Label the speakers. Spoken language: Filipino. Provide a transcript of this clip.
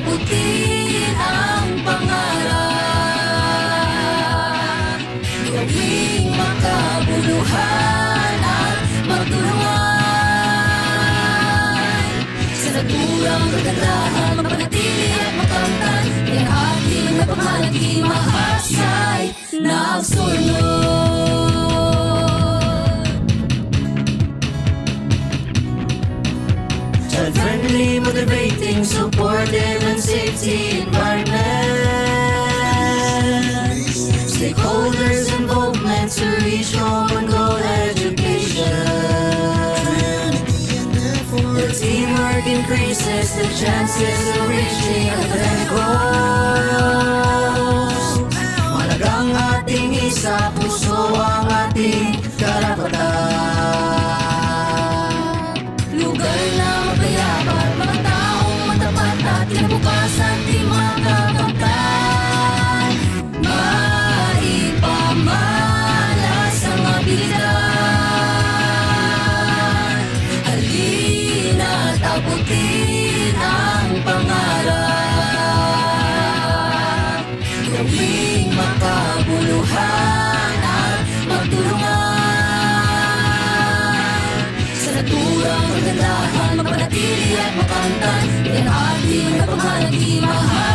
Speaker 1: abutin ang pangarap. Gawing makabuluhan at magtulungan. Sa naturang kagandahan, mapanatili at makamtan. Ang ating napamahalaги, mahasay na agsunod. Child-friendly, motivating, supportive, and safety environment. Stakeholders' involvement to reach common goal education. The teamwork increases the chances of reaching academic goals. Malagang ating isa, puso ang ating karapatan. Lugar na mapayapat, mga taong matapat at kinabukasan di makakamtan. Maipamalas ang abilidad. Halina't abutin ang pangarap. Gawing makabuluhan at magtulungan. Sa naturang kagandahan, mapanatili at makamtan. Yan ating napamahalaги, mahal.